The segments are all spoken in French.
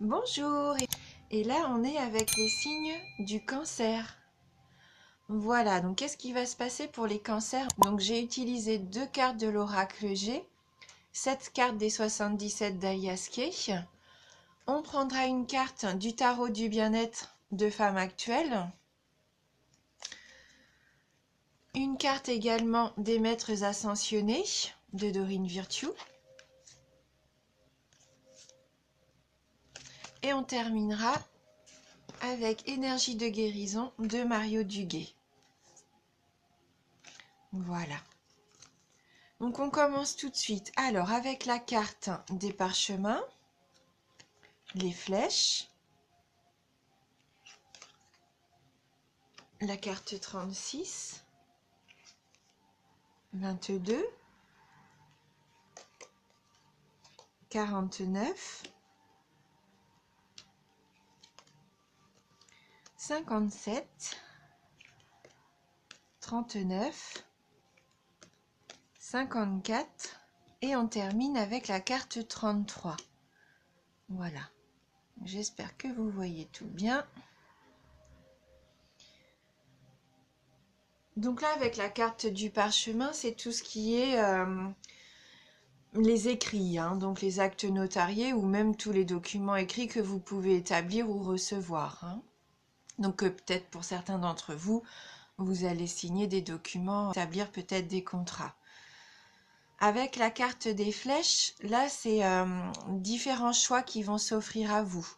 Bonjour, et là on est avec les signes du cancer. Voilà, donc qu'est-ce qui va se passer pour les cancers? Donc j'ai utilisé deux cartes de l'oracle G, cette carte des 77 d'Alias Kay. On prendra une carte du tarot du bien-être de femme actuelle, une carte également des maîtres ascensionnés de Dorine Virtue, et on terminera avec énergie de guérison de Mario Duguay. Voilà. Donc on commence tout de suite. Alors avec la carte des parchemins, les flèches, la carte 36, 22, 49, 57, 39, 54 et on termine avec la carte 33. Voilà. J'espère que vous voyez tout bien. Donc là, avec la carte du parchemin, c'est tout ce qui est les écrits, hein, donc les actes notariés ou même tous les documents écrits que vous pouvez établir ou recevoir. Hein. Donc peut-être pour certains d'entre vous, vous allez signer des documents, établir peut-être des contrats. Avec la carte des flèches, là c'est différents choix qui vont s'offrir à vous.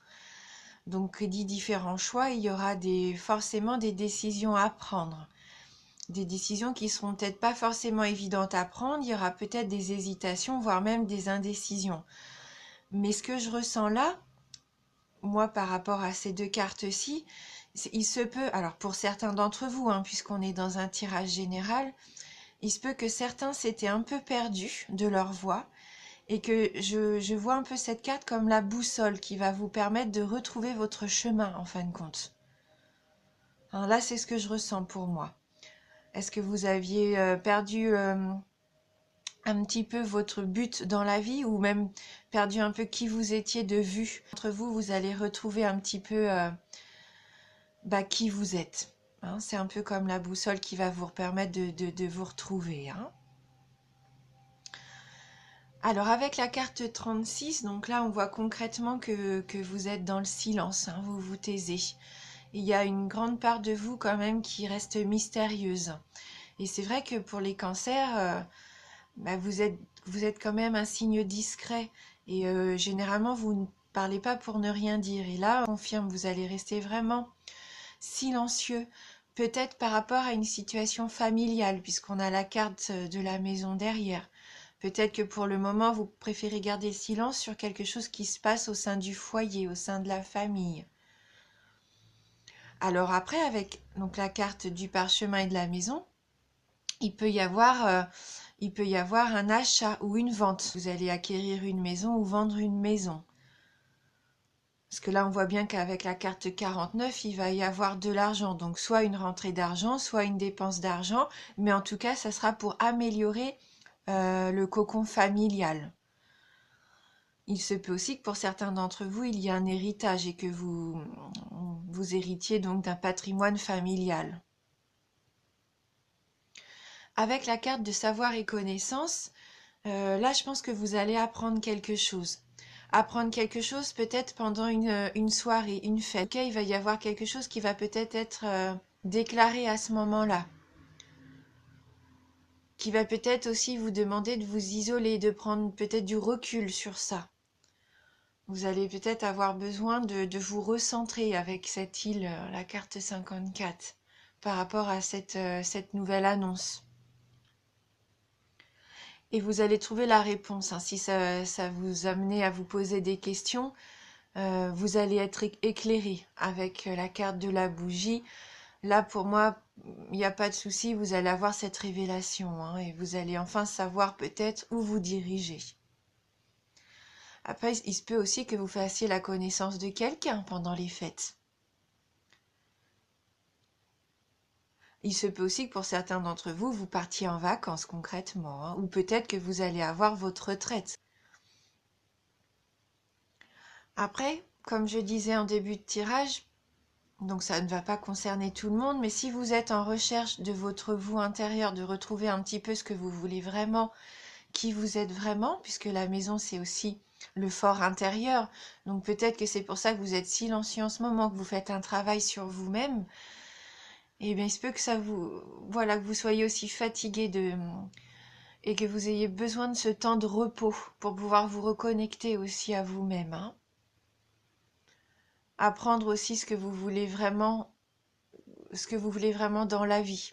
Donc dit différents choix, il y aura forcément des décisions à prendre. Des décisions qui seront peut-être pas forcément évidentes à prendre, il y aura peut-être des hésitations, voire même des indécisions. Mais ce que je ressens là, moi par rapport à ces deux cartes-ci, il se peut, alors pour certains d'entre vous, hein, puisqu'on est dans un tirage général, il se peut que certains s'étaient un peu perdus de leur voie et que je vois un peu cette carte comme la boussole qui va vous permettre de retrouver votre chemin en fin de compte. Hein, là, c'est ce que je ressens pour moi. Est-ce que vous aviez perdu un petit peu votre but dans la vie ou même perdu un peu qui vous étiez de vue? Entre vous, vous allez retrouver un petit peu qui vous êtes. Hein, c'est un peu comme la boussole qui va vous permettre de vous retrouver. Hein. Alors avec la carte 36, donc là on voit concrètement que vous êtes dans le silence, hein, vous vous taisez. Il y a une grande part de vous quand même qui reste mystérieuse. Et c'est vrai que pour les cancers, vous êtes quand même un signe discret. Et généralement vous ne parlez pas pour ne rien dire. Et là, on confirme, vous allez rester vraiment silencieux. Peut-être par rapport à une situation familiale, puisqu'on a la carte de la maison derrière. Peut-être que pour le moment, vous préférez garder le silence sur quelque chose qui se passe au sein du foyer, au sein de la famille. Alors après, avec donc la carte du parchemin et de la maison, il peut y avoir un achat ou une vente. Vous allez acquérir une maison ou vendre une maison. Parce que là, on voit bien qu'avec la carte 49, il va y avoir de l'argent. Donc, soit une rentrée d'argent, soit une dépense d'argent. Mais en tout cas, ça sera pour améliorer le cocon familial. Il se peut aussi que pour certains d'entre vous, il y ait un héritage et que vous héritiez donc d'un patrimoine familial. Avec la carte de savoir et connaissance, là, je pense que vous allez apprendre quelque chose. Apprendre quelque chose peut-être pendant une soirée, une fête. Ok, il va y avoir quelque chose qui va peut-être être déclaré à ce moment-là. Qui va peut-être aussi vous demander de vous isoler, de prendre peut-être du recul sur ça. Vous allez peut-être avoir besoin de vous recentrer avec cette île, la carte 54, par rapport à cette nouvelle annonce. Et vous allez trouver la réponse. Hein. Si ça vous amenait à vous poser des questions, vous allez être éclairé avec la carte de la bougie. Là, pour moi, il n'y a pas de souci, vous allez avoir cette révélation. Hein, et vous allez enfin savoir peut-être où vous dirigez. Après, il se peut aussi que vous fassiez la connaissance de quelqu'un pendant les fêtes. Il se peut aussi que pour certains d'entre vous, vous partiez en vacances concrètement, hein, ou peut-être que vous allez avoir votre retraite. Après, comme je disais en début de tirage, donc ça ne va pas concerner tout le monde, mais si vous êtes en recherche de votre vous intérieur, de retrouver un petit peu ce que vous voulez vraiment, qui vous êtes vraiment, puisque la maison c'est aussi le fort intérieur, donc peut-être que c'est pour ça que vous êtes silencieux en ce moment, que vous faites un travail sur vous-même, et bien il se peut que ça vous, voilà, que vous soyez aussi fatigué et que vous ayez besoin de ce temps de repos pour pouvoir vous reconnecter aussi à vous-même, hein. Apprendre aussi ce que vous voulez vraiment dans la vie,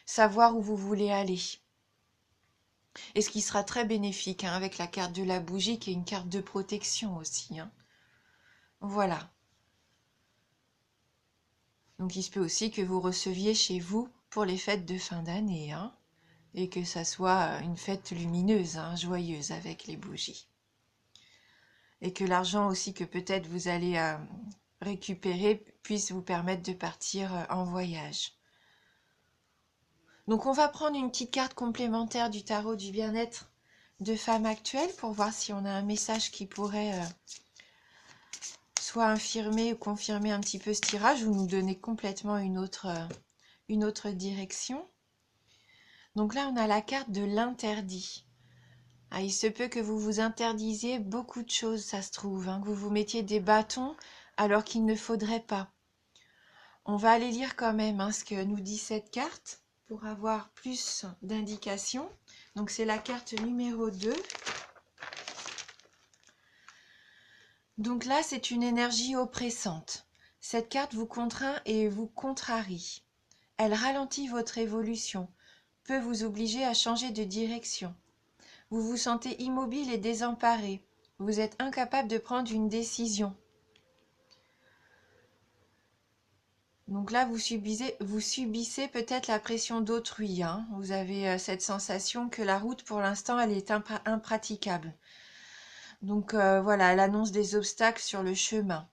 savoir où vous voulez aller. Et ce qui sera très bénéfique, hein, avec la carte de la bougie qui est une carte de protection aussi, hein. Voilà. Donc il se peut aussi que vous receviez chez vous pour les fêtes de fin d'année, hein, et que ça soit une fête lumineuse, hein, joyeuse avec les bougies. Et que l'argent aussi que peut-être vous allez récupérer puisse vous permettre de partir en voyage. Donc on va prendre une petite carte complémentaire du tarot du bien-être de femme actuelle pour voir si on a un message qui pourrait soit infirmer ou confirmer un petit peu ce tirage ou nous donner complètement une autre direction. Donc là on a la carte de l'interdit. Ah, il se peut que vous vous interdisiez beaucoup de choses, ça se trouve, hein, que vous vous mettiez des bâtons alors qu'il ne faudrait pas. On va aller lire quand même, hein, ce que nous dit cette carte pour avoir plus d'indications. Donc c'est la carte numéro 2. Donc là, c'est une énergie oppressante. Cette carte vous contraint et vous contrarie. Elle ralentit votre évolution, peut vous obliger à changer de direction. Vous vous sentez immobile et désemparé. Vous êtes incapable de prendre une décision. Donc là, vous subissez peut-être la pression d'autrui, hein. Vous avez cette sensation que la route, pour l'instant, elle est impraticable. Donc voilà, elle annonce des obstacles sur le chemin.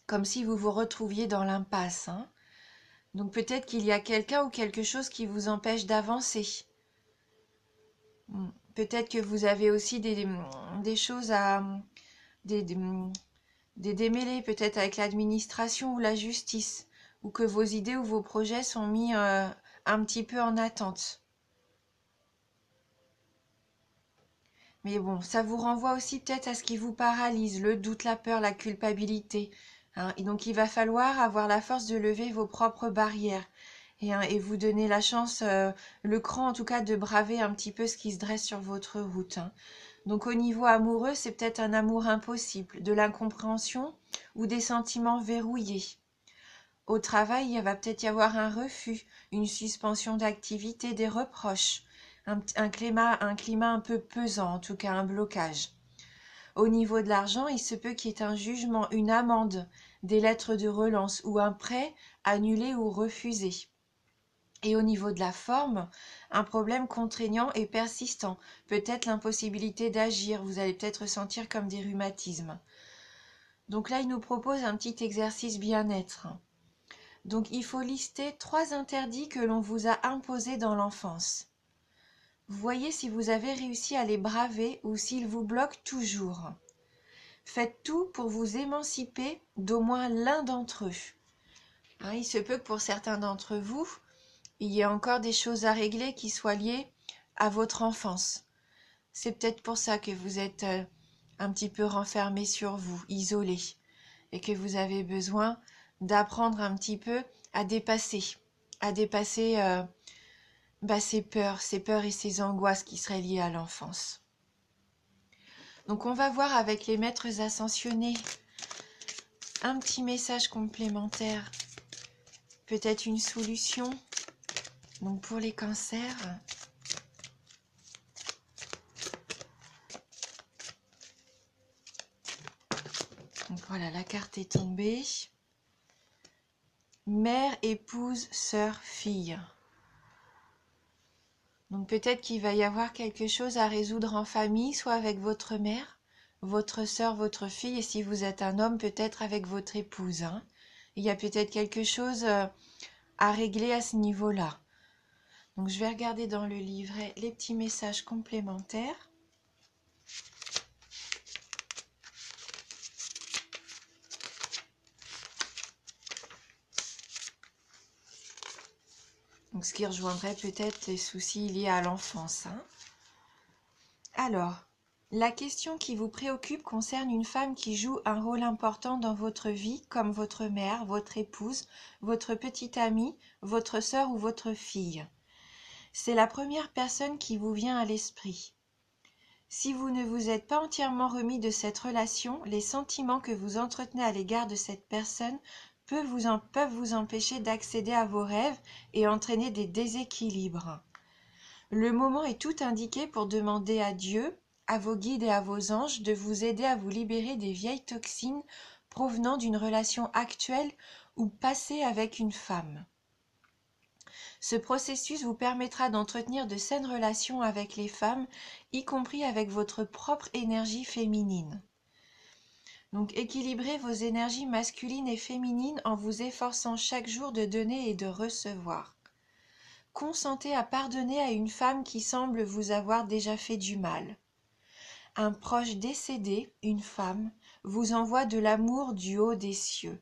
Comme si vous vous retrouviez dans l'impasse, hein. Donc peut-être qu'il y a quelqu'un ou quelque chose qui vous empêche d'avancer. Peut-être que vous avez aussi des choses à... des démêlés peut-être avec l'administration ou la justice, ou que vos idées ou vos projets sont mis un petit peu en attente. Mais bon, ça vous renvoie aussi peut-être à ce qui vous paralyse, le doute, la peur, la culpabilité, hein. Et donc il va falloir avoir la force de lever vos propres barrières et vous donner la chance, le cran en tout cas, de braver un petit peu ce qui se dresse sur votre route, hein. Donc au niveau amoureux, c'est peut-être un amour impossible, de l'incompréhension ou des sentiments verrouillés. Au travail, il va peut-être y avoir un refus, une suspension d'activité, des reproches, un climat un peu pesant, en tout cas un blocage. Au niveau de l'argent, il se peut qu'il y ait un jugement, une amende, des lettres de relance ou un prêt annulé ou refusé. Et au niveau de la forme, un problème contraignant et persistant, peut-être l'impossibilité d'agir, vous allez peut-être ressentir comme des rhumatismes. Donc là, il nous propose un petit exercice bien-être. Donc il faut lister 3 interdits que l'on vous a imposés dans l'enfance. Voyez si vous avez réussi à les braver ou s'ils vous bloquent toujours. Faites tout pour vous émanciper d'au moins l'un d'entre eux. Hein, il se peut que pour certains d'entre vous, il y a encore des choses à régler qui soient liées à votre enfance. C'est peut-être pour ça que vous êtes un petit peu renfermé sur vous, isolé, et que vous avez besoin d'apprendre un petit peu à dépasser ces peurs et ces angoisses qui seraient liées à l'enfance. Donc on va voir avec les maîtres ascensionnés un petit message complémentaire, peut-être une solution. Donc pour les cancers, donc voilà, la carte est tombée. Mère, épouse, sœur, fille. Donc peut-être qu'il va y avoir quelque chose à résoudre en famille, soit avec votre mère, votre sœur, votre fille, et si vous êtes un homme, peut-être avec votre épouse, hein. Il y a peut-être quelque chose à régler à ce niveau-là. Donc je vais regarder dans le livret les petits messages complémentaires. Donc, ce qui rejoindrait peut-être les soucis liés à l'enfance, hein. Alors, la question qui vous préoccupe concerne une femme qui joue un rôle important dans votre vie, comme votre mère, votre épouse, votre petite amie, votre sœur ou votre fille. C'est la première personne qui vous vient à l'esprit. Si vous ne vous êtes pas entièrement remis de cette relation, les sentiments que vous entretenez à l'égard de cette personne peuvent vous empêcher d'accéder à vos rêves et entraîner des déséquilibres. Le moment est tout indiqué pour demander à Dieu, à vos guides et à vos anges de vous aider à vous libérer des vieilles toxines provenant d'une relation actuelle ou passée avec une femme. Ce processus vous permettra d'entretenir de saines relations avec les femmes, y compris avec votre propre énergie féminine. Donc équilibrez vos énergies masculines et féminines en vous efforçant chaque jour de donner et de recevoir. Consentez à pardonner à une femme qui semble vous avoir déjà fait du mal. Un proche décédé, une femme, vous envoie de l'amour du haut des cieux.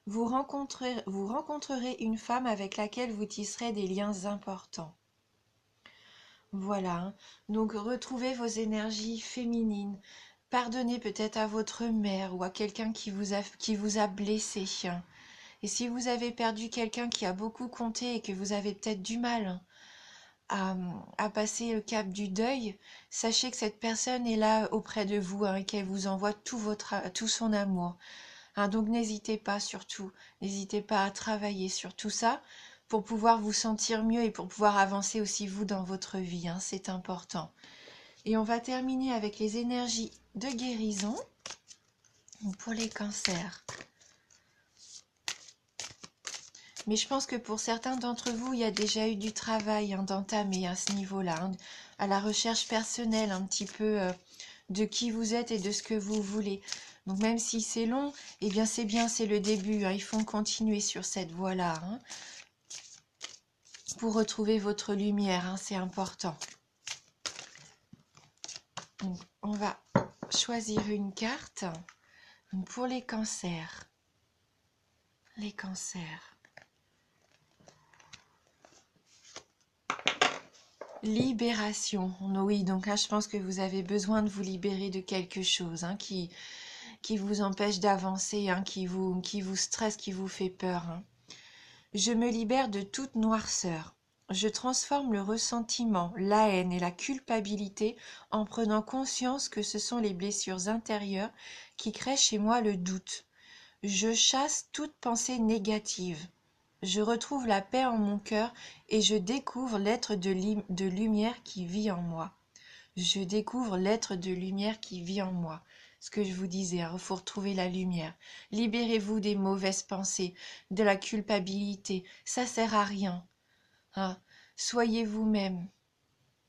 Vous rencontrerez une femme avec laquelle vous tisserez des liens importants. Voilà, hein. Donc retrouvez vos énergies féminines. Pardonnez peut-être à votre mère ou à quelqu'un qui vous a blessé. Et si vous avez perdu quelqu'un qui a beaucoup compté et que vous avez peut-être du mal à passer le cap du deuil, sachez que cette personne est là auprès de vous, hein, et qu'elle vous envoie tout son amour. Hein, donc n'hésitez pas surtout, n'hésitez pas à travailler sur tout ça pour pouvoir vous sentir mieux et pour pouvoir avancer aussi vous dans votre vie, hein, c'est important. Et on va terminer avec les énergies de guérison pour les cancers. Mais je pense que pour certains d'entre vous, il y a déjà eu du travail, hein, d'entamer à ce niveau-là, hein, à la recherche personnelle un petit peu de qui vous êtes et de ce que vous voulez. Donc même si c'est long, eh bien c'est bien, c'est le début, hein, il faut continuer sur cette voie-là, hein, pour retrouver votre lumière, hein, c'est important. Donc, on va choisir une carte pour les cancers. Les cancers. Libération. Oui, donc là, je pense que vous avez besoin de vous libérer de quelque chose, hein, qui vous empêche d'avancer, hein, qui vous stresse, qui vous fait peur, hein. Je me libère de toute noirceur. Je transforme le ressentiment, la haine et la culpabilité en prenant conscience que ce sont les blessures intérieures qui créent chez moi le doute. Je chasse toute pensée négative. Je retrouve la paix en mon cœur et je découvre l'être de lumière qui vit en moi. Je découvre l'être de lumière qui vit en moi. Ce que je vous disais, il faut retrouver la lumière. Libérez-vous des mauvaises pensées, de la culpabilité. Ça sert à rien, hein. Soyez vous-même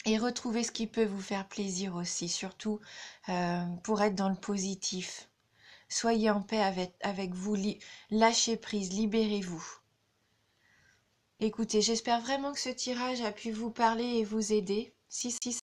et retrouvez ce qui peut vous faire plaisir aussi, surtout pour être dans le positif. Soyez en paix avec vous, lâchez prise, libérez-vous. Écoutez, j'espère vraiment que ce tirage a pu vous parler et vous aider. Si